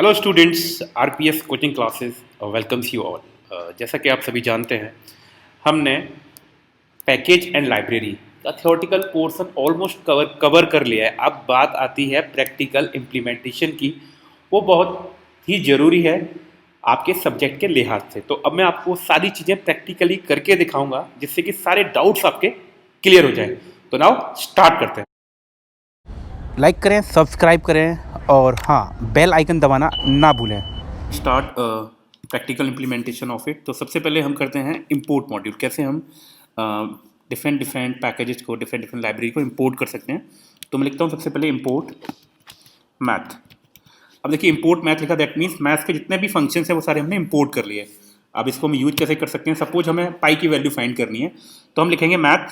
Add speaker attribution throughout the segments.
Speaker 1: Hello students, RPS coaching classes welcomes you all. जैसा कि आप सभी जानते हैं, हमने पैकेज एंड लाइब्रेरी का थ्योरेटिकल पोर्शन ऑलमोस्ट कवर कर लिया है। अब बात आती है प्रैक्टिकल इम्प्लीमेंटेशन की। वो बहुत ही ज़रूरी है आपके सब्जेक्ट के लिहाज से। तो अब मैं आपको सारी चीज़ें प्रैक्टिकली करके दिखाऊंगा, जिससे कि सारे डाउट्स आपके क्लियर हो जाएं। तो नाउ स्टार्ट करते हैं।
Speaker 2: लाइक करें, सब्सक्राइब करें और हाँ, बेल आइकन दबाना ना भूलें।
Speaker 1: Start practical implementation of it. तो सबसे पहले हम करते हैं इंपोर्ट मॉड्यूल। कैसे हम डिफरेंट डिफरेंट पैकेजेस को, डिफरेंट डिफरेंट लाइब्रेरी को इंपोर्ट कर सकते हैं। तो मैं लिखता हूँ सबसे पहले इंपोर्ट मैथ। अब देखिए, इंपोर्ट मैथ लिखा, दैट मीन्स मैथ के जितने भी फंक्शंस हैं वो सारे हमने इंपोर्ट कर लिए। अब इसको हम यूज कैसे कर सकते हैं? सपोज हमें पाई की वैल्यू फाइंड करनी है, तो हम लिखेंगे मैथ,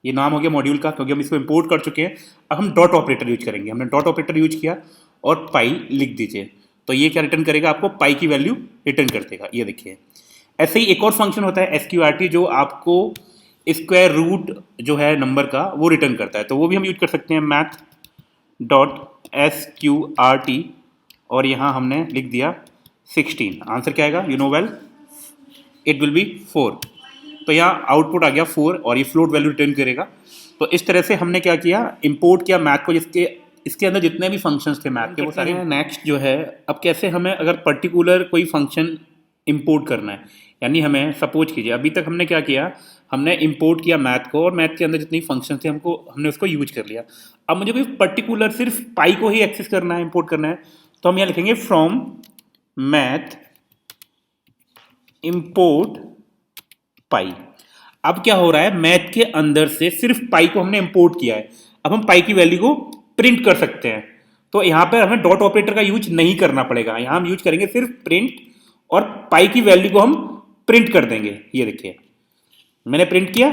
Speaker 1: ये नाम हो गया मॉड्यूल का, क्योंकि हम इसको इंपोर्ट कर चुके हैं। अब हम डॉट ऑपरेटर यूज करेंगे। हमने डॉट ऑपरेटर यूज किया और पाई लिख दीजिए। तो ये क्या रिटर्न करेगा? आपको पाई की वैल्यू रिटर्न कर देगा। ये देखिए, ऐसे ही एक और फंक्शन होता है SQRT, जो आपको स्क्वायर रूट जो है नंबर का वो रिटर्न करता है। तो वो भी हम यूज कर सकते हैं, मैथ डॉट SQRT, और यहाँ हमने लिख दिया 16। आंसर क्या आएगा? You know well, it will be 4। तो यहाँ आउटपुट आ गया 4 और ये फ्लोट वैल्यू रिटर्न करेगा। तो इस तरह से हमने क्या किया, इंपोर्ट किया मैथ को, जिसके इसके अंदर जितने भी फंक्शंस थे मैथ के वो सारे। नेक्स्ट जो है, अब कैसे हमें अगर पर्टिकुलर कोई फंक्शन इंपोर्ट करना है, यानी हमें सपोज कीजिए, अभी तक हमने क्या किया, हमने इंपोर्ट किया मैथ को और मैथ के अंदर जितनी फंक्शन थे हमने उसको यूज कर लिया। अब मुझे कोई पर्टिकुलर सिर्फ पाई को ही एक्सेस करना है, इंपोर्ट करना है, तो हम यहाँ लिखेंगे फ्रॉम मैथ इंपोर्ट पाई। अब क्या हो रहा है, मैथ के अंदर से सिर्फ पाई को हमने इंपोर्ट किया है। अब हम पाई की वैल्यू को प्रिंट कर सकते हैं। तो यहां पर हमें डॉट ऑपरेटर का यूज नहीं करना पड़ेगा। यहां हम यूज करेंगे सिर्फ प्रिंट, और पाई की वैल्यू को हम प्रिंट कर देंगे। ये देखिए, मैंने प्रिंट किया।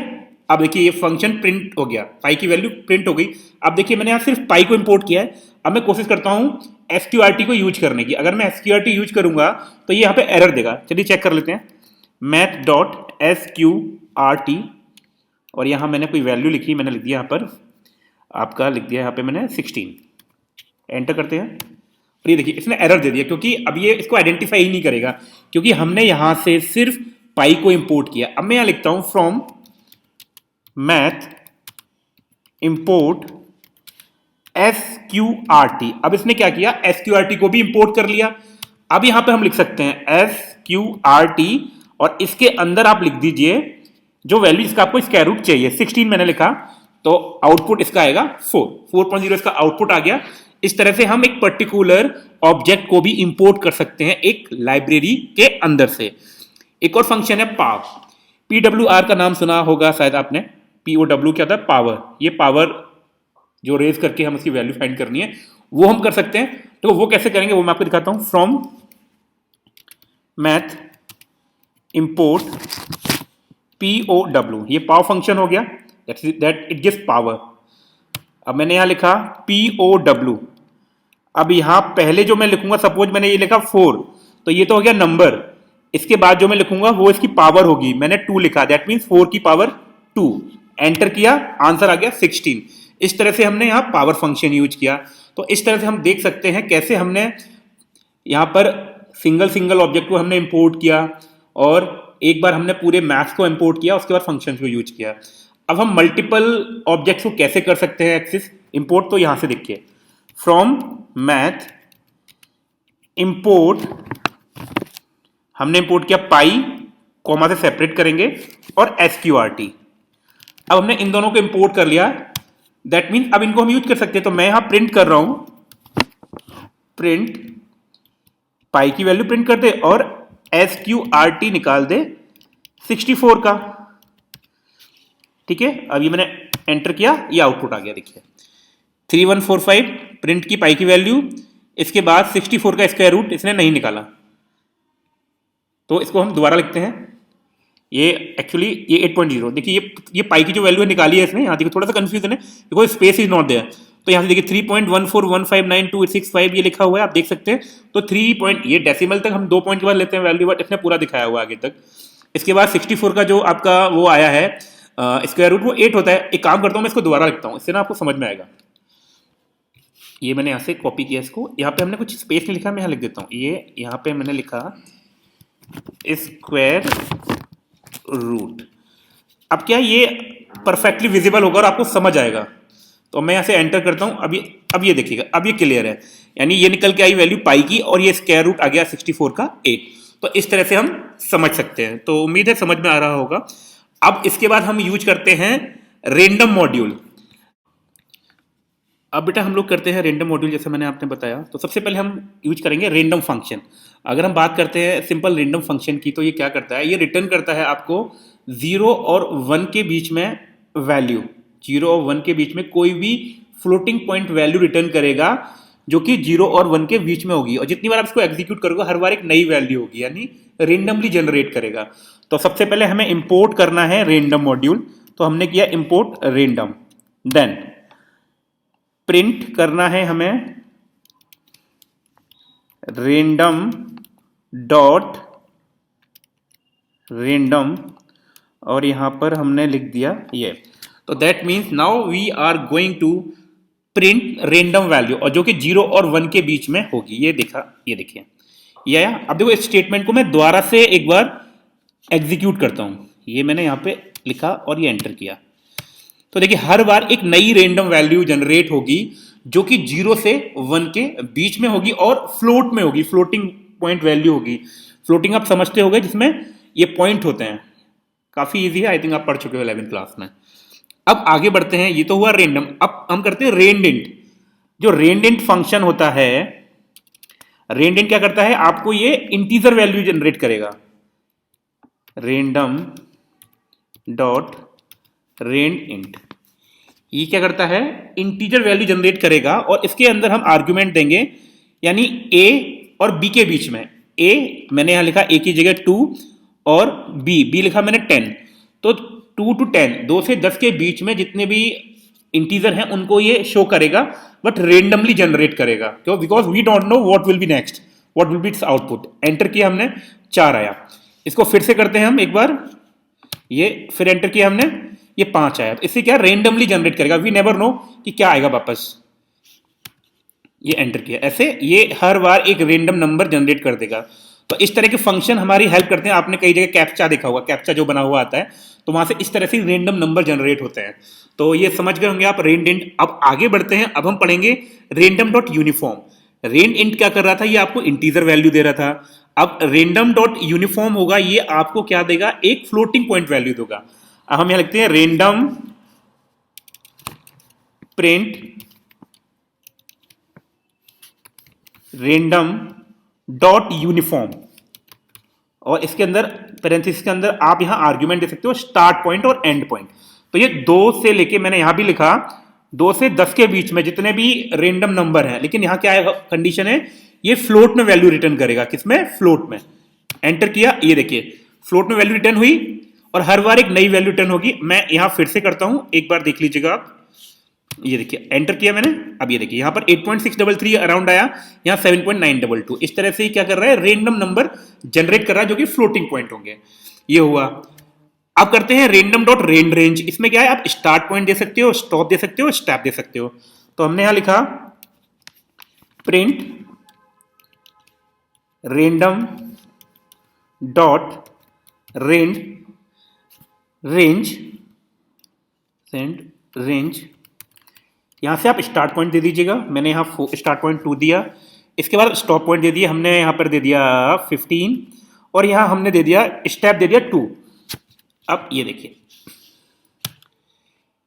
Speaker 1: अब देखिए, ये फंक्शन प्रिंट हो गया, पाई की वैल्यू प्रिंट हो गई। अब देखिए, मैंने यहां सिर्फ पाई को इंपोर्ट किया है। अब मैं कोशिश करता हूं SQRT को यूज करने की। अगर मैं SQRT यूज करूंगा तो ये यहां पे एरर देगा। चलिए चेक कर लेते हैं, मैथ डॉट SQRT, और यहाँ मैंने कोई वैल्यू लिखी, मैंने लिख दिया यहाँ पर, आपका लिख दिया यहाँ पे मैंने 16। एंटर करते हैं और ये देखिए, इसने एरर दे दिया, क्योंकि अब ये इसको आइडेंटिफाई ही नहीं करेगा, क्योंकि हमने यहाँ से सिर्फ पाई को इंपोर्ट किया। अब मैं यहाँ लिखता हूँ फ्रॉम मैथ इंपोर्ट SQRT। अब इसने क्या किया, SQRT को भी इंपोर्ट कर लिया। अब यहाँ पे हम लिख सकते हैं SQRT, और इसके अंदर आप लिख दीजिए जो वैल्यू इसका आपको स्क्वायर रूट चाहिए। 16 मैंने लिखा, तो आउटपुट इसका आएगा 4.0 इसका आउटपुट आ गया। इस तरह से हम एक पर्टिकुलर ऑब्जेक्ट को भी इंपोर्ट कर सकते हैं एक लाइब्रेरी के अंदर से। एक और फंक्शन है पाव। PWR का नाम सुना होगा शायद आपने। POW क्या होता है? पावर। ये पावर जो रेज करके हम उसकी वैल्यू फाइंड करनी है, वो हम कर सकते हैं। तो वो कैसे करेंगे वो मैं आपको दिखाता हूं। फ्रॉम मैथ इंपोर्ट POW, ये पावर फंक्शन हो गया, दैट इट गिव्स पावर। अब मैंने यहां लिखा POW। अब यहां पहले जो मैं लिखूंगा, सपोज मैंने ये लिखा 4, तो ये तो हो गया नंबर। इसके बाद जो मैं लिखूंगा वो इसकी पावर होगी। मैंने 2 लिखा, दैट मीन्स 4 की पावर 2। एंटर किया, आंसर आ गया 16। इस तरह से हमने यहां पावर फंक्शन यूज किया। तो इस तरह से हम देख सकते हैं कैसे हमने यहां पर सिंगल सिंगल ऑब्जेक्ट को हमने इंपोर्ट किया, और एक बार हमने पूरे मैथ्स को इंपोर्ट किया, उसके बाद फंक्शंस को यूज किया। अब हम मल्टीपल ऑब्जेक्ट्स को कैसे कर सकते हैं एक्सेस इंपोर्ट? तो यहां से देखिए, फ्रॉम मैथ इंपोर्ट, हमने इंपोर्ट किया पाई, कॉमा से सेपरेट करेंगे, और SQRT। अब हमने इन दोनों को इंपोर्ट कर लिया, दैट मीन अब इनको हम यूज कर सकते हैं। तो मैं यहां प्रिंट कर रहा हूं, प्रिंट पाई की वैल्यू प्रिंट कर दे और SQRT निकाल दे 64 का। ठीक है, अब ये मैंने एंटर किया, ये आउटपुट आ गया। देखिए 3145 प्रिंट की पाई की वैल्यू, इसके बाद 64 का स्क्वायर रूट इसने नहीं निकाला। तो इसको हम दोबारा लिखते हैं। ये एक्चुअली ये 8.0, देखिए ये पाई की जो वैल्यू है निकाली है इसने। यहाँ देखिए थोड़ा सा कंफ्यूजन है, because space is not there. तो यहाँ से देखिए 3.14159265 ये लिखा हुआ है, आप देख सकते हैं। तो 3 ये डेसिमल तक हम 2 पॉइंट के बाद लेते हैं वैल्यू, बट इसने पूरा दिखाया हुआ है आगे तक। इसके बाद 64 का जो आपका वो आया है स्क्वायर रूट, वो 8 होता है। एक काम करता हूँ, मैं इसको दोबारा लिखता हूँ, इससे ना आपको समझ में आएगा। ये मैंने यहाँ से कॉपी किया इसको, यहाँ पे हमने कुछ स्पेस नहीं लिखा, मैं यहाँ लिख देता हूँ। ये यहाँ पे मैंने लिखा स्क्वायर रूट। अब क्या ये परफेक्टली विजिबल होगा और आपको समझ आएगा। तो मैं यहाँ से एंटर करता हूँ। अब ये देखिएगा, अब ये क्लियर है, यानी ये निकल के आई वैल्यू पाई की और ये स्क्वायर रूट आ गया 64 का 8। तो इस तरह से हम समझ सकते हैं। तो उम्मीद है समझ में आ रहा होगा। अब इसके बाद हम यूज करते हैं रेंडम मॉड्यूल। अब बेटा हम लोग करते हैं रेंडम मॉड्यूल, जैसे मैंने आपने बताया। तो सबसे पहले हम यूज करेंगे रेंडम फंक्शन। अगर हम बात करते हैं सिंपल रेंडम फंक्शन की, तो ये क्या करता है, ये रिटर्न करता है आपको 0 और 1 के बीच में वैल्यू। 0 और 1 के बीच में कोई भी फ्लोटिंग पॉइंट वैल्यू रिटर्न करेगा जो कि 0 और 1 के बीच में होगी, और जितनी बार आप इसको एग्जीक्यूट करोगे हर बार एक नई वैल्यू होगी, यानी रेंडमली जनरेट करेगा। तो सबसे पहले हमें इंपोर्ट करना है रेंडम मॉड्यूल। तो हमने किया इंपोर्ट रेंडम, देन प्रिंट करना है हमें रेंडम डॉट रेंडम, और यहां पर हमने लिख दिया ये। तो that means now we are going to print random value, और जो कि 0 और 1 के बीच में होगी। ये देखा, ये देखिए, ये आया। अब देखो इस स्टेटमेंट को मैं दोबारा से एक बार एग्जीक्यूट करता हूं। ये मैंने यहां पे लिखा और ये एंटर किया। तो देखिए हर बार एक नई रेंडम वैल्यू जनरेट होगी जो कि 0 से 1 के बीच में होगी और फ्लोट में होगी, फ्लोटिंग पॉइंट वैल्यू होगी। फ्लोटिंग आप समझते होंगे, जिसमें ये पॉइंट होते हैं। काफी इजी है, आई थिंक आप पढ़ चुके हो 11th क्लास में। अब आगे बढ़ते हैं, ये तो हुआ रेंडम। अब हम करते हैं रेंडेंट। जो रेंडेंट फंक्शन होता है, रेंडेंट क्या करता है, आपको ये इंटीजर वैल्यू जनरेट करेगा। रेंडम डॉट रेंड, ये क्या करता है, इंटीजर वैल्यू जनरेट करेगा और इसके अंदर हम आर्गुमेंट देंगे, यानी a और b के बीच में। a मैंने यहां लिखा a की जगह 2 और b लिखा मैंने 10। तो 2 to 10, 2 से 10 के बीच में जितने भी इंटीजर हैं उनको ये शो करेगा, बट रेंडमली जनरेट करेगा। क्यों? Because we don't know what will be next, what will be its output. Enter किया हमने, 4 आया। इसको फिर से करते हैं हम एक बार, ये फिर एंटर किया हमने, ये 5 आया। तो इससे क्या रेंडमली जनरेट करेगा, वी नेवर नो कि क्या आएगा वापस। ये एंटर किया, ऐसे ये हर बार एक रेंडम नंबर जनरेट कर देगा। तो इस तरह के फंक्शन हमारी हेल्प करते हैं। आपने कई जगह कैप्चा देखा होगा, कैप्चा जो बना हुआ आता है, तो वहां से इस तरह से रेंडम नंबर जनरेट होते हैं। तो ये समझ गए होंगे आप रेंडेंट। अब आगे बढ़ते हैं, अब हम पढ़ेंगे random dot uniform. Rand int क्या कर रहा था, ये आपको इंटीजर वैल्यू दे रहा था। अब रेंडम डॉट यूनिफॉर्म होगा, ये आपको क्या देगा, एक फ्लोटिंग पॉइंट वैल्यू देगा। अब हम यहां लिखते हैं random print random dot uniform, और इसके अंदर पैरेंथेसिस के अंदर आप यहां आर्गुमेंट दे सकते हो, स्टार्ट पॉइंट और एंड पॉइंट। तो ये 2 से लेके, मैंने यहां भी लिखा 2 से 10 के बीच में जितने भी रेंडम नंबर हैं, लेकिन यहां क्या है, कंडीशन है ये फ्लोट में वैल्यू रिटर्न करेगा। किसमें? फ्लोट में। एंटर किया, ये देखिए फ्लोट में वैल्यू रिटर्न हुई और हर बार एक नई वैल्यू रिटर्न होगी। मैं यहां फिर से करता हूं, एक बार देख लीजिएगा आप। ये देखिए एंटर किया मैंने, अब ये देखिए यहां पर 8.633 अराउंड आया, यहां 7.922। इस तरह से क्या कर रहा है, रेंडम नंबर जनरेट कर रहा है जो कि फ्लोटिंग पॉइंट होंगे। ये हुआ। अब करते हैं रेंडम डॉट रेंड रेंज। इसमें क्या है, आप स्टार्ट पॉइंट दे सकते हो, स्टॉप दे सकते हो, स्टेप दे सकते हो। तो हमने यहां लिखा print random dot rand range, range. यहां से आप स्टार्ट पॉइंट दे दीजिएगा। मैंने यहां स्टार्ट पॉइंट 2 दिया, इसके बाद स्टॉप पॉइंट दे दिया हमने, यहां पर दे दिया 15, और यहां हमने दे दिया स्टेप दे दिया 2। अब ये देखिए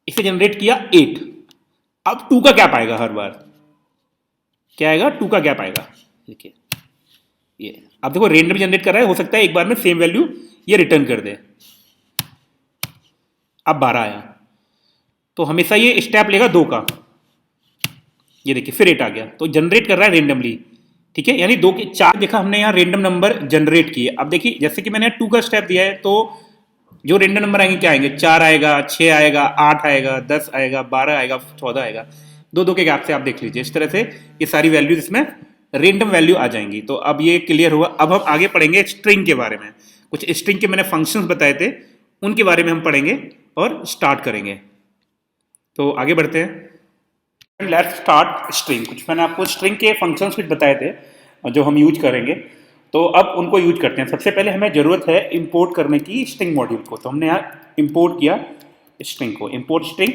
Speaker 1: इसे जनरेट किया 8। अब 2 का गैप आएगा, हर बार क्या आएगा, 2 का गैप आएगा। देखिए ये अब देखो रेंडम जनरेट कर रहा है, हो सकता है एक बार में सेम वैल्यू ये रिटर्न कर दे। अब 12 आया, तो हमेशा ये स्टेप लेगा 2 का। ये देखिए फिर 8 आ गया, तो जनरेट कर रहा है रेंडमली। ठीक है, यानी 2 के 4 देखा हमने यहाँ रेंडम नंबर जनरेट किए। अब देखिए जैसे कि मैंने 2 का स्टेप दिया है, तो जो रेंडम नंबर आएंगे क्या आएंगे, 4 आएगा, 6 आएगा, 8 आएगा, 10 आएगा, 12 आएगा, 14 आएगा। 2 के गैप से आप देख लीजिए, इस तरह से ये सारी वैल्यूज इसमें रेंडम वैल्यू आ जाएंगी। तो अब ये क्लियर हुआ। अब हम आगे पढ़ेंगे स्ट्रिंग के बारे में। कुछ स्ट्रिंग के मैंने फंक्शंस बताए थे, उनके बारे में हम पढ़ेंगे और स्टार्ट करेंगे। तो आगे बढ़ते हैं। Let's start string. कुछ मैंने आपको स्ट्रिंग के फंक्शंस कुछ बताए थे जो हम यूज करेंगे, तो अब उनको यूज करते हैं। सबसे पहले हमें ज़रूरत है इंपोर्ट करने की स्ट्रिंग मॉड्यूल को, तो हमने यहाँ इंपोर्ट किया स्ट्रिंग को, इंपोर्ट स्ट्रिंग।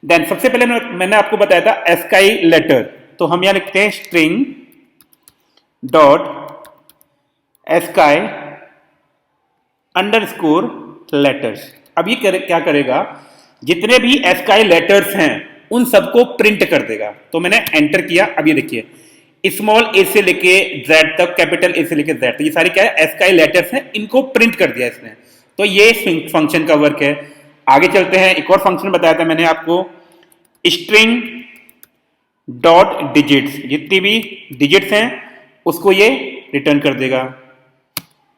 Speaker 1: देन सबसे पहले मैंने आपको बताया था एस्काई लेटर, तो हम यहाँ लिखते हैं string dot ASCII underscore letters. अब ये क्या करेगा, जितने भी एस्काई लेटर्स हैं उन सबको प्रिंट कर देगा। तो मैंने एंटर किया, अब ये देखिए स्मॉल ए से लेके जेड तक, कैपिटल ए से लेके जेड तक, ये सारे क्या है एस्काई लेटर्स हैं, इनको प्रिंट कर दिया इसने। तो ये फंक्शन का वर्क है। आगे चलते हैं, एक और फंक्शन बताया था मैंने आपको, स्ट्रिंग डॉट डिजिट्स, जितनी भी डिजिट्स हैं उसको ये रिटर्न कर देगा।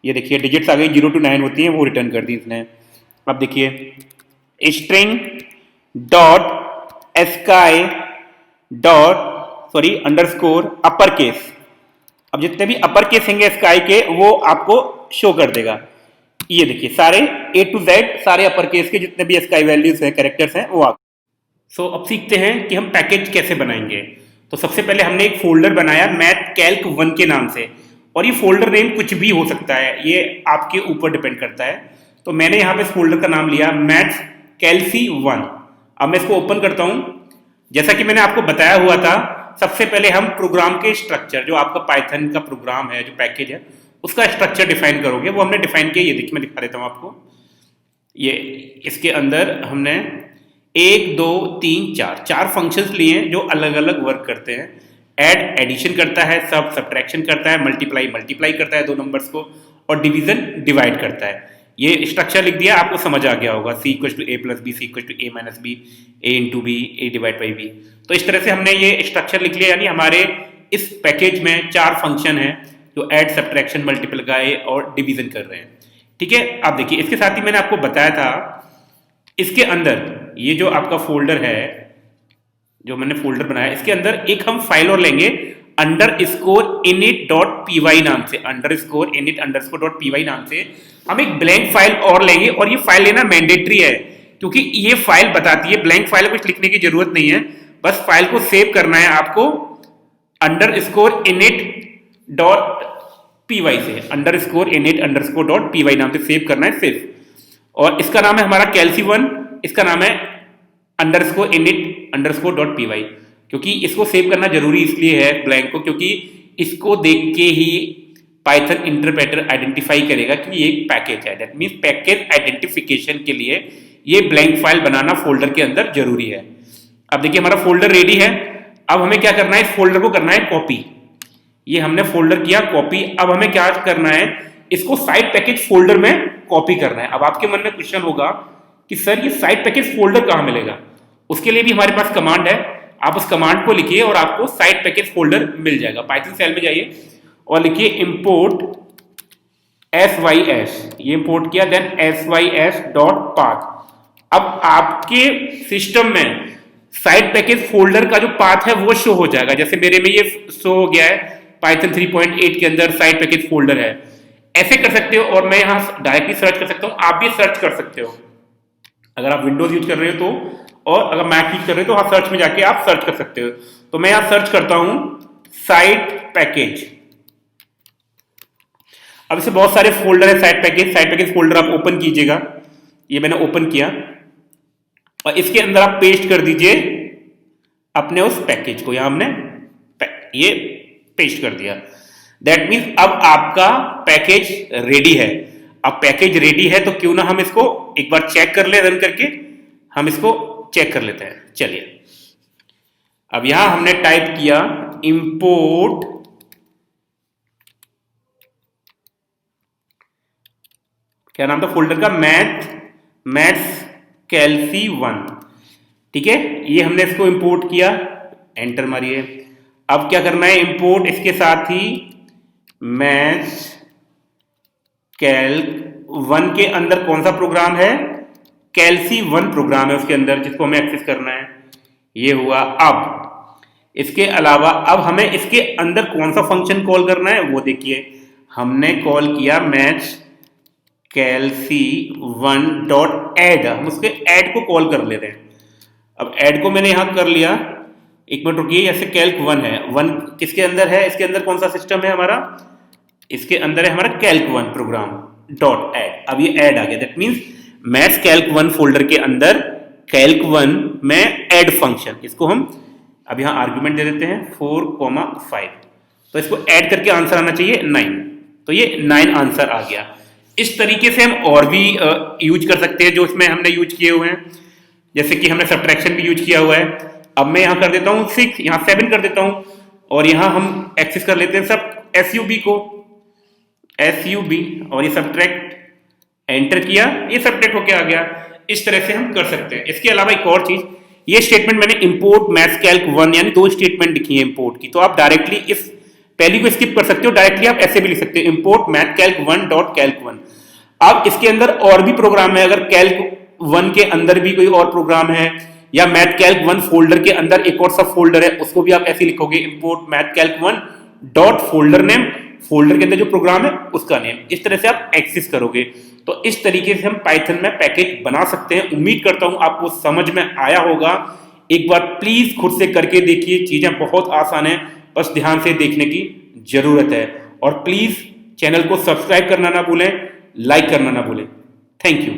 Speaker 1: ये देखिए डिजिट्स आ गई 0 to 9 होती हैं, वो रिटर्न कर दी इसने। अब देखिए string dot ASCII dot underscore upper case, अब जितने भी अपर केस होंगे स्काई के वो आपको शो कर देगा। ये देखिए सारे A to Z सारे अपर केस के जितने भी स्काई वैल्यूज हैं, कैरेक्टर्स हैं, वो आ गए। सो अब सीखते हैं कि हम पैकेज कैसे बनाएंगे। तो सबसे पहले हमने एक फोल्डर बनाया मैथ कैल्क 1 के नाम से, और ये फोल्डर नेम कुछ भी हो सकता है, ये आपके ऊपर डिपेंड करता है। तो मैंने यहाँ पे इस फोल्डर का नाम लिया मैथ कैल्सी 1। अब मैं इसको ओपन करता हूँ। जैसा कि मैंने आपको बताया हुआ था, सबसे पहले हम प्रोग्राम के स्ट्रक्चर, जो आपका पाइथन का प्रोग्राम है, जो पैकेज है, उसका स्ट्रक्चर डिफाइन करोगे। वो हमने डिफाइन किया, ये देखिए मैं दिखा देता हूँ आपको। ये इसके अंदर हमने 1 2 3 4 फंक्शंस लिए हैं जो अलग अलग वर्क करते हैं। ऐड एडिशन करता है, सब सब्ट्रैक्शन करता है, मल्टीप्लाई करता है 2 नंबर्स को, और डिवीजन डिवाइड करता है। ये स्ट्रक्चर लिख दिया, आपको समझ आ गया होगा, C = A + B, C = A - B, A × B, A/B। तो इस तरह से हमने ये स्ट्रक्चर लिख लिया, यानी हमारे इस पैकेज में 4 फंक्शन हैं जो ऐड, सब्ट्रैक्शन, मल्टीप्लाई और डिवीजन कर रहे हैं। ठीक है, अब देखिए इसके साथ ही मैंने आपको बताया था, इसके अंदर ये जो आपका फोल्डर है, जो मैंने फोल्डर बनाया, इसके अंदर एक हम फाइल और लेंगे _init.py नाम से, _init_.py नाम से हम एक ब्लैंक फाइल और लेंगे। और ये फाइल लेना मैंडेटरी है, क्योंकि ये फाइल बताती है, ब्लैंक फाइल कुछ लिखने की जरूरत नहीं है, बस फाइल को सेव करना है आपको _init.py से, _init_.py नाम से सेव करना है सिर्फ। और इसका नाम है हमारा कैल्सी 1, इसका नाम है _init_.py, क्योंकि इसको सेव करना जरूरी इसलिए है ब्लैंक को, क्योंकि इसको देख के ही पाइथन इंटरप्रेटर आइडेंटिफाई करेगा कि ये एक पैकेज है। दैट मींस पैकेज आइडेंटिफिकेशन के लिए ये ब्लैंक फाइल बनाना फोल्डर के अंदर जरूरी है। अब देखिए हमारा फोल्डर रेडी है। अब हमें क्या करना है, इस फोल्डर को करना है कॉपी। ये हमने फोल्डर किया कॉपी। अब हमें क्या करना है, इसको साइड पैकेज फोल्डर में कॉपी करना है। अब आपके मन में क्वेश्चन होगा कि सर ये साइड पैकेज फोल्डर कहाँ मिलेगा? उसके लिए भी हमारे पास कमांड है, आप उस कमांड को लिखिए और आपको साइड पैकेज फोल्डर मिल जाएगा। पाइथन सेल में जाइए और लिखिए इंपोर्ट sys, ये इंपोर्ट किया, देन sys.path। अब आपके सिस्टम में साइड पैकेज फोल्डर का जो पाथ है वो शो हो जाएगा। जैसे मेरे में ये शो हो गया है, पाइथन 3.8 के अंदर साइड पैकेज फोल्डर है। ऐसे कर सकते हो, और मैं यहाँ डायरेक्टली सर्च कर सकता हूँ, आप भी सर्च कर सकते हो अगर आप विंडोज यूज कर रहे हो तो, और अगर मैक यूज कर रहे हो तो आप सर्च में जाके आप सर्च कर सकते हो। तो मैं यहाँ सर्च करता हूँ साइड पैकेज। अब इसे बहुत सारे फोल्डर है साइड पैकेज फोल्डर आप ओपन कीजिएगा। ये मैंने ओपन किया और इसके अंदर आप पेस्ट कर दीजिए अपने उस पैकेज को। यहां हमने ये पेस्ट कर दिया। दैट मीन्स अब आपका पैकेज रेडी है। अब पैकेज रेडी है तो क्यों ना हम इसको एक बार चेक कर ले, रन करके हम इसको चेक कर लेते हैं। चलिए, अब यहां हमने टाइप किया इंपोर्ट क्या नाम था फोल्डर का, मैथ्स कैल्सी 1। ठीक है, ये हमने इसको इंपोर्ट किया, एंटर मारिए। अब क्या करना है, इंपोर्ट इसके साथ ही मैथ्स कैल्क 1 के अंदर कौन सा प्रोग्राम है, कैल्सी 1 प्रोग्राम है उसके अंदर, जिसको हमें एक्सेस करना है। ये हुआ। अब इसके अलावा अब हमें इसके अंदर कौन सा फंक्शन कॉल करना है वो देखिए। हमने कॉल किया मैथ्स कैल्सी 1.add, हम उसके ऐड को कॉल कर लेते हैं। अब ऐड को मैंने यहां कर लिया, एक मिनट रुकिए, जैसे कैल्क 1 है, 1 किसके अंदर है, इसके अंदर कौन सा सिस्टम है हमारा, इसके अंदर है हमारा कैल्क 1 प्रोग्राम डॉट ऐड। अब ये ऐड आ गया, that means maths Calc 1 folder के अंदर कैल्क 1 में ऐड फंक्शन, इसको हम अब यहाँ आर्ग्यूमेंट दे देते हैं 4,5, तो इसको ऐड करके आंसर आना चाहिए 9, तो ये 9 आंसर आ गया। इस तरीके से हम और भी यूज कर सकते हैं जो इसमें हमने यूज किए हुए हैं, जैसे कि हमने सब्ट्रैक्शन भी यूज किया हुआ है। अब मैं यहाँ कर देता हूँ 6, यहाँ 7 कर देता हूँ, और यहाँ हम एक्सेस कर लेते हैं सब SUB को, SUB, और ये सब्ट्रैक्ट एंटर किया, ये सब्ट्रैक्ट होके आ गया। इस तरह से हम कर सकते हैं। इसके अलावा एक और चीज, ये स्टेटमेंट मैंने इंपोर्ट मैथ्स कैल्क 1 यानी 2 स्टेटमेंट लिखी है इंपोर्ट की, तो आप डायरेक्टली इस पहली को स्किप कर सकते हो, डायरेक्टली आप ऐसे भी लिख सकते हो import math Calc 1 dot Calc 1। अब इसके अंदर और भी प्रोग्राम है, अगर कैल्क 1 के अंदर भी कोई और प्रोग्राम है या मैथ कैल्क 1 फोल्डर के अंदर एक और सब फोल्डर है, उसको भी आप ऐसे लिखोगे import math Calc 1 dot folder name, folder के अंदर जो प्रोग्राम है उसका नेम, इस तरह से आप एक्सेस करोगे। तो इस तरीके से हम पाइथन में पैकेज बना सकते हैं। उम्मीद करता हूं आपको समझ में आया होगा। एक बार प्लीज खुद से करके देखिए, चीजें बहुत आसान है, बस ध्यान से देखने की जरूरत है। और प्लीज चैनल को सब्सक्राइब करना ना भूलें, लाइक करना ना भूलें। Thank you.